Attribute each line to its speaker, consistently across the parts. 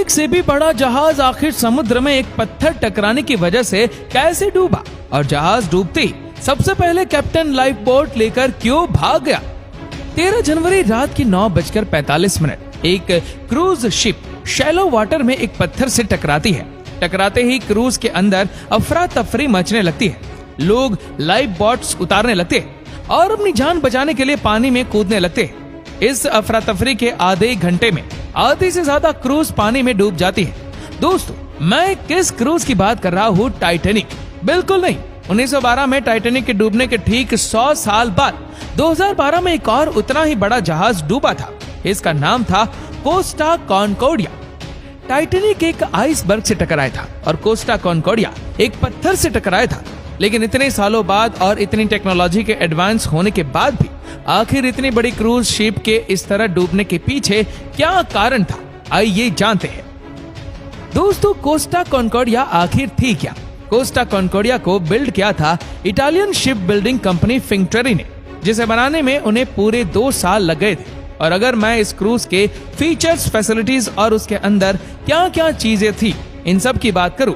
Speaker 1: Titanic से भी बड़ा जहाज आखिर समुद्र में एक पत्थर टकराने की वजह से कैसे डूबा, और जहाज डूबते ही सबसे पहले कैप्टन लाइफ बोट लेकर क्यों भाग गया। 13 जनवरी रात की 9:45 एक क्रूज शिप शैलो वाटर में एक पत्थर से टकराती है। टकराते ही क्रूज के अंदर अफरा तफरी मचने लगती है। लोग लाइफ बोट्स उतारने लगते हैं और अपनी जान बचाने के लिए पानी में कूदने लगते हैं। इस अफरा तफरी के आधे घंटे में आधे से ज्यादा क्रूज पानी में डूब जाती है। दोस्तों, मैं किस क्रूज की बात कर रहा हूँ? टाइटैनिक? बिल्कुल नहीं। 1912 में टाइटैनिक के डूबने के ठीक 100 साल बाद 2012 में एक और उतना ही बड़ा जहाज डूबा था। इसका नाम था कोस्टा कॉन्कॉर्डिया। टाइटैनिक एक आइसबर्ग से टकराया था और कोस्टा कॉन्कॉर्डिया एक पत्थर से टकराया था। लेकिन इतने सालों बाद और इतनी टेक्नोलॉजी के एडवांस होने के बाद भी आखिर इतनी बड़ी क्रूज शिप के इस तरह डूबने के पीछे क्या कारण था, आइए जानते हैं। दोस्तों, कोस्टा कॉन्कॉर्डिया आखिर थी क्या? कोस्टा कॉन्कॉर्डिया को बिल्ड किया था इटालियन शिप बिल्डिंग कंपनी फिंक्टरी ने, जिसे बनाने में उन्हें पूरे 2 साल लग गए थे। और अगर मैं इस क्रूज के फीचर्स, फैसिलिटीज और उसके अंदर क्या क्या चीजें थी, इन सब की बात करूं,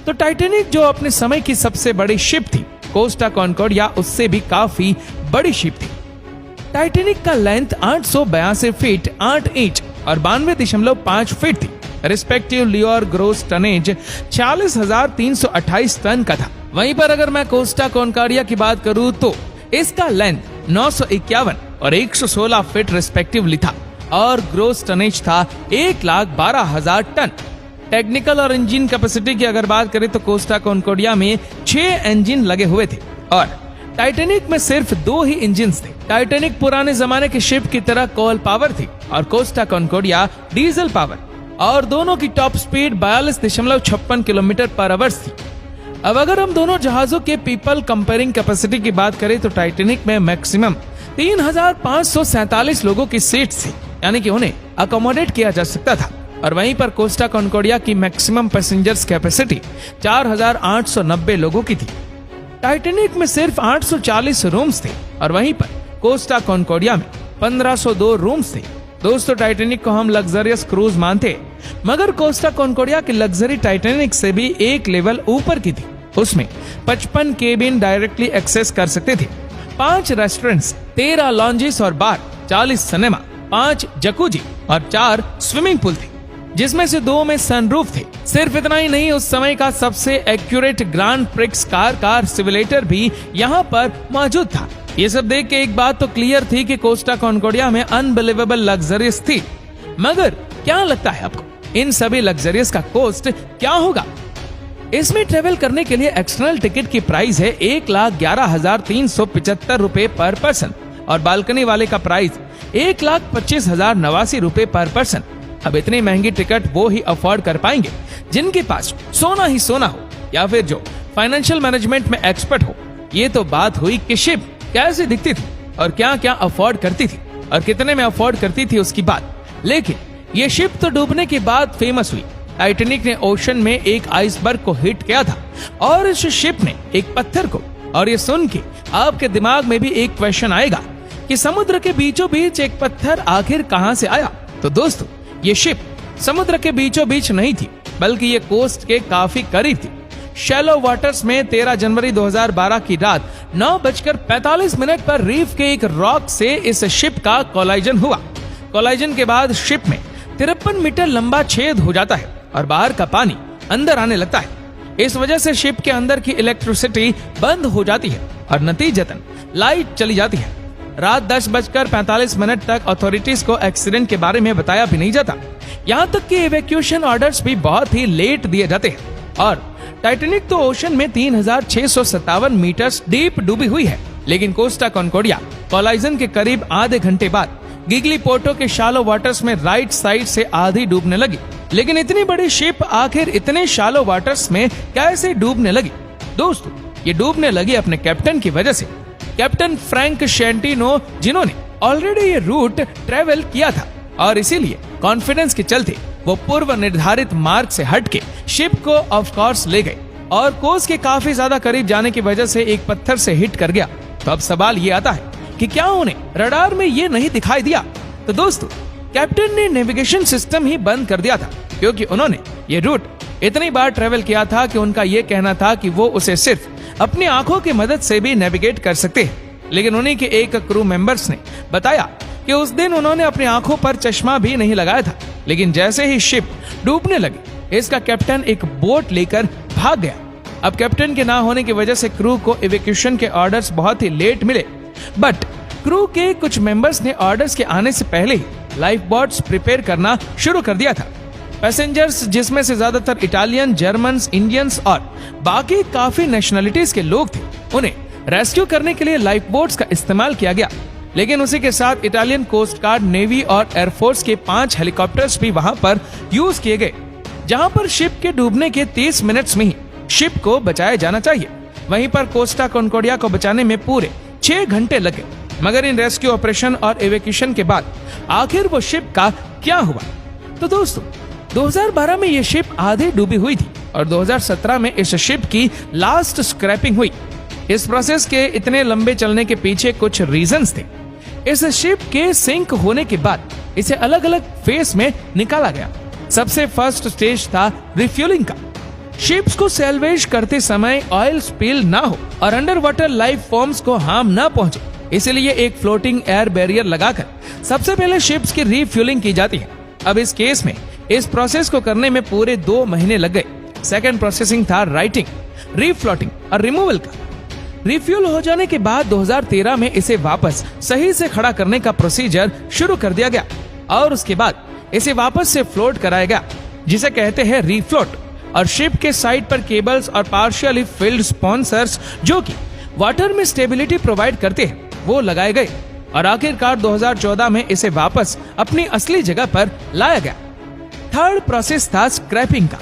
Speaker 1: तो टाइटैनिक जो अपने समय की सबसे बड़ी शिप थी, कोस्टा कॉन्कॉर्डिया उससे भी काफी बड़ी शिप थी। टाइटैनिक का लेंथ 882 फीट 8 इंच और 92.5 फीट थी। रिस्पेक्टिवली और ग्रोस टनेज 40,328 टन का था। वहीं पर अगर मैं कोस्टा कॉन्कॉर्डिया की बात करूं तो इसका लेंथ 951 और 116 फीट रिस्पेक्टिवली था और ग्रोस टनेज था 1,12,000 टन। टेक्निकल और इंजन कैपेसिटी की अगर बात करें तो कोस्टा कॉन्कॉर्डिया में 6 इंजन लगे हुए थे और टाइटैनिक में सिर्फ 2 ही इंजन थे। टाइटैनिक पुराने जमाने की शिप की तरह कोल पावर थी और कोस्टा कॉन्कॉर्डिया डीजल पावर, और दोनों की top speed 42.56 kilometre per hour थी। अब अगर हम दोनों जहाजों के पीपल कंपेयरिंग कैपेसिटी की बात करें तो टाइटैनिक में मैक्सिमम 3,547 लोगों की सीट्स थी, यानी कि उन्हें अकोमोडेट किया जा सकता था। और वहीं पर कोस्टा कॉन्कॉर्डिया की मैक्सिमम पैसेंजर्स कैपेसिटी 4,890 लोगों की थी। टाइटैनिक में सिर्फ 840 रूम्स थे और वहीं पर कोस्टा कॉन्कॉर्डिया में 1502 रूम्स थे। दोस्तों, टाइटैनिक को हम लग्जरियस क्रूज मानते, मगर कोस्टा कॉन्कॉर्डिया की लग्जरी टाइटैनिक से भी एक लेवल ऊपर की थी। उसमें 55 केबिन डायरेक्टली एक्सेस कर सकते थे, 5 रेस्टोरेंट्स, 13 लॉन्जेस और बार, 40 सिनेमा, 5 जकूजी और 4 स्विमिंग पूल थे, जिसमें से 2 में सनरूफ थे। सिर्फ इतना ही नहीं, उस समय का सबसे accurate grand prix car simulator भी यहाँ पर मौजूद था। ये सब देख के एक बात तो क्लियर थी कि कोस्टा कॉन्कॉर्डिया में अनबिलीवेबल लग्जरियस थी। मगर क्या लगता है आपको, इन सभी लग्जरियस का कॉस्ट क्या होगा? इसमें ट्रेवल करने के लिए एक्सटर्नल टिकट की प्राइस है 1,11,375 रुपए पर पर्सन और बालकनी वाले का प्राइस 1,25,089 रुपए पर पर्सन। अब इतनी महंगी टिकट वो ही अफोर्ड कर पाएंगे जिनके पास सोना ही सोना हो या फिर जो फाइनेंशियल मैनेजमेंट में एक्सपर्ट हो। ये तो बात हुई कि शिप कैसे दिखती थी और क्या क्या अफोर्ड करती थी और कितने में अफोर्ड करती थी उसकी बात। लेकिन ये शिप तो डूबने के बाद फेमस हुई। टाइटैनिक ने ओशन में एक आइसबर्ग को हिट किया था और इस शिप ने एक पत्थर को, और ये सुन के आपके दिमाग में भी एक क्वेश्चन आएगा कि समुद्र के बीचों बीच एक पत्थर आखिर कहां से आया? तो दोस्तों, ये शिप समुद्र के बीचों बीच नहीं थी, बल्कि ये कोस्ट के काफी करीब थी। शैलो वाटर्स में 13 जनवरी 2012 की रात 9:45 पर रीफ के एक रॉक से इस शिप का कोलाइजन हुआ। कोलाइजन के बाद शिप में 53 मीटर लंबा छेद हो जाता है और बाहर का पानी अंदर आने लगता है। इस वजह से शिप के अंदर की इलेक्ट्रिसिटी बंद हो जाती है और नतीजतन लाइट चली जाती है। रात 10:45 तक अथॉरिटीज को एक्सीडेंट के बारे में बताया भी नहीं जाता। यहाँ तक कि इवैक्यूएशन ऑर्डर्स भी बहुत ही लेट दिए जाते हैं। और टाइटैनिक तो ओशन में 3,657 मीटर डीप डूबी हुई है, लेकिन कोस्टा कॉन्कॉर्डिया कोलाइजन के करीब आधे घंटे बाद गिगली पोर्टो के शालो वाटर्स में राइट साइड से आधी डूबने लगी। लेकिन इतनी बड़ी शिप आखिर इतने शालो वाटर्स में कैसे डूबने लगी? दोस्तों, ये डूबने लगी अपने कैप्टन की वजह से, कैप्टन फ्रैंक शेंटिनो, जिन्होंने ऑलरेडी ये रूट ट्रेवल किया था और इसीलिए कॉन्फिडेंस के चलते वो पूर्व निर्धारित मार्ग से हटके शिप को ऑफ कोर्स ले गए और कोर्स के काफी ज्यादा करीब जाने की वजह से एक पत्थर से हिट कर गया। तो अब सवाल ये आता है कि क्या उन्हें रडार में ये नहीं दिखाई दिया? तो दोस्तों, कैप्टन ने नेविगेशन सिस्टम ही बंद कर दिया था क्योंकि उन्होंने ये रूट इतनी बार ट्रेवल किया था कि उनका ये कहना था कि वो उसे सिर्फ अपनी आंखों की मदद से भी नेविगेट कर सकते हैं। लेकिन उन्हीं के एक क्रू मेंबर्स ने बताया कि उस दिन उन्होंने अपनी आंखों पर चश्मा भी नहीं लगाया था। लेकिन जैसे ही शिप डूबने लगी, इसका कैप्टन एक बोट लेकर भाग गया। अब कैप्टन के ना होने की वजह से क्रू को इवैक्यूएशन के ऑर्डर्स बहुत ही लेट मिले, बट क्रू के कुछ मेंबर्स ने ऑर्डर्स के आने से पहले ही लाइफ बोट्स प्रिपेयर करना शुरू कर दिया था। पैसेंजर्स, जिसमें से ज्यादातर इटालियन, जर्मन, इंडियंस और बाकी काफी नेशनलिटीज के लोग थे, उन्हें रेस्क्यू करने के लिए लाइफ बोट्स का इस्तेमाल किया गया। लेकिन उसी के साथ इटालियन कोस्ट गार्ड, नेवी और एयरफोर्स के 5 हेलीकॉप्टर्स भी वहां पर यूज किए गए, जहां पर शिप के डूबने के 30 मिनट्स में ही शिप को बचाया जाना चाहिए। वहीं पर कोस्टा कॉन्कोर्डिया को बचाने में पूरे 6 घंटे लगे। मगर इन रेस्क्यू ऑपरेशन और इवैक्यूएशन के बाद आखिर वो शिप का क्या हुआ? तो दोस्तों, 2012 में ये शिप आधे डूबी हुई थी और 2017 में इस शिप की लास्ट स्क्रैपिंग हुई। इस प्रोसेस के इतने लंबे चलने के पीछे कुछ रीजंस थे। इस शिप के सिंक होने के बाद इसे अलग अलग फेस में निकाला गया। सबसे फर्स्ट स्टेज था रिफ्यूलिंग का। शिप्स को सैल्वेज करते समय ऑयल स्पिल ना हो और अंडर वाटर लाइफ फॉर्म्स को हार्म ना पहुंचे, इसलिए एक फ्लोटिंग एयर बैरियर लगाकर सबसे पहले शिप्स की रिफ्यूलिंग की जाती है। अब इस केस में इस प्रोसेस को करने में पूरे 2 महीने लग गए। सेकंड प्रोसेसिंग था राइटिंग, रीफ्लोटिंग और रिमूवल का। रिफ्यूल हो जाने के बाद 2013 में इसे वापस सही से खड़ा करने का प्रोसीजर शुरू कर दिया गया और उसके बाद इसे वापस से फ्लोट कराया गया, जिसे कहते हैं रीफ्लोट। और शिप के साइड पर केबल्स और पार्शियली फिल्ड स्पॉन्सर्स जो कि वाटर में स्टेबिलिटी प्रोवाइड करते हैं, वो लगाए गए और आखिरकार 2014 में इसे वापस अपनी असली जगह पर लाया गया। थर्ड प्रोसेस था स्क्रैपिंग का।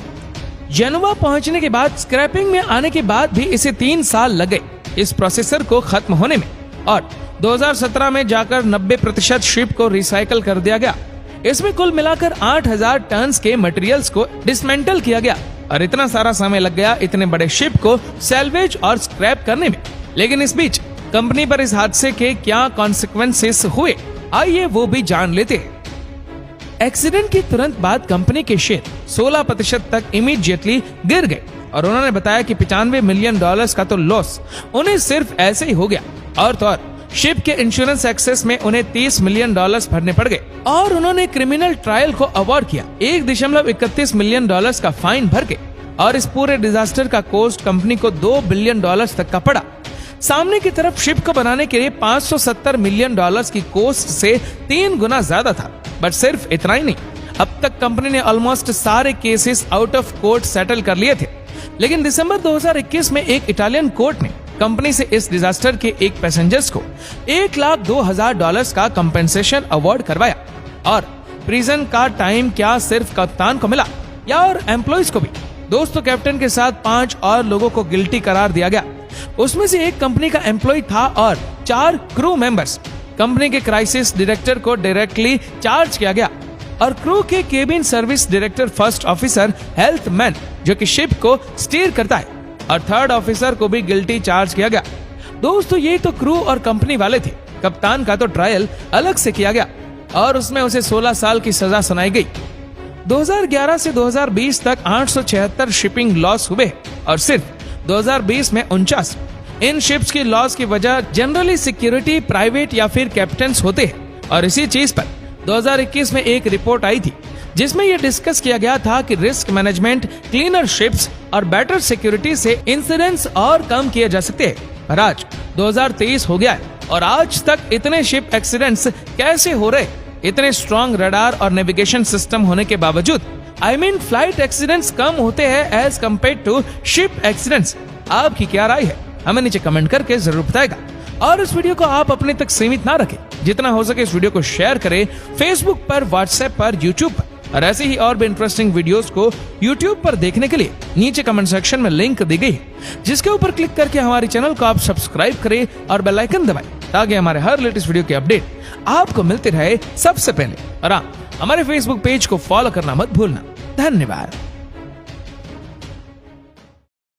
Speaker 1: जेनोवा पहुंचने के बाद स्क्रैपिंग में आने के बाद भी इसे 3 साल लग गए इस प्रोसेसर को खत्म होने में और 2017 में जाकर 90% शिप को रिसाइकल कर दिया गया। इसमें कुल मिलाकर 8000 टन के मटेरियल्स को डिसमेंटल किया गया और इतना सारा समय लग गया इतने बड़े शिप को सैल्वेज और स्क्रैप करने में। लेकिन इस बीच कंपनी पर इस हादसे के क्या कॉन्सिक्वेंसेस हुए, आइए वो भी जान लेते हैं। एक्सीडेंट की तुरंत बाद कंपनी के शेयर 16% तक इमीडिएटली गिर गए और उन्होंने बताया कि $95 मिलियन का तो लॉस उन्हें सिर्फ ऐसे ही हो गया। और तो और शिप के इंश्योरेंस एक्सेस में उन्हें $30 मिलियन भरने पड़ गए और उन्होंने क्रिमिनल ट्रायल को अवॉर्ड किया $1.31 मिलियन का फाइन भर के। और इस पूरे डिजास्टर का कॉस्ट कंपनी को $2 बिलियन तक का पड़ा। सामने की तरफ शिप को बनाने के लिए $570 मिलियन की कॉस्ट से 3 गुना ज्यादा था। बट सिर्फ इतना ही नहीं, अब तक कंपनी ने ऑलमोस्ट सारे cases out of court settle कर लिए थे। लेकिन दिसंबर 2021 में एक इटालियन कोर्ट ने कंपनी से इस डिजास्टर के एक पैसेंजर्स को $1,02,000 का कंपेंसेशन अवार्ड करवाया। और प्रिजन का टाइम क्या सिर्फ कप्तान को मिला या और एम्प्लॉइज को भी? दोस्तों, कैप्टन के साथ 5 और लोगों को गिल्टी करार दिया गया। उसमें से एक कंपनी का एम्प्लॉय था और 4 क्रू मेंबर्स। कंपनी के क्राइसिस डायरेक्टर को डायरेक्टली चार्ज किया गया और क्रू के cabin service director, first officer, health man जो कि शिप को स्टीयर करता है, और थर्ड ऑफिसर को भी गिल्टी चार्ज किया गया। दोस्तों, ये तो क्रू और कंपनी वाले थे। कप्तान का तो ट्रायल अलग से किया गया और उसमें उसे 16 साल की सजा सुनाई गई। 2011 से 2020 तक 876 शिपिंग लॉस हुए और सिर्फ 2020 में 49। इन शिप्स की लॉस की वजह जनरली सिक्योरिटी, प्राइवेट या फिर कैप्टन्स होते हैं। और इसी चीज पर 2021 में एक रिपोर्ट आई थी जिसमें यह डिस्कस किया गया था कि रिस्क मैनेजमेंट, क्लीनर शिप्स और बेटर सिक्योरिटी से इंसिडेंट्स और कम किए जा सकते हैं। पर आज 2023 हो गया है और आज तक इतने शिप एक्सीडेंट्स कैसे हो रहे? इतने स्ट्रॉन्ग रडार और नेविगेशन सिस्टम होने के बावजूद फ्लाइट एक्सीडेंट्स कम होते हैं as compare to ship accidents. आपकी क्या राय है? हमें नीचे कमेंट करके जरूर बताएगा। और इस वीडियो को आप अपने तक सीमित ना रखें, जितना हो सके इस वीडियो को शेयर करें फेसबुक पर, व्हाट्सएप पर, यूट्यूब पर। और ऐसे ही और भी इंटरेस्टिंग वीडियोस को यूट्यूब पर देखने के लिए नीचे कमेंट सेक्शन में लिंक दी गई है, जिसके ऊपर क्लिक करके हमारे चैनल को आप सब्सक्राइब करें और बेल आइकन दबाएं ताकि हमारे हर लेटेस्ट वीडियो के अपडेट आपको मिलते रहे सबसे पहले। और हमारे फेसबुक पेज को फॉलो करना मत भूलना। धन्यवाद।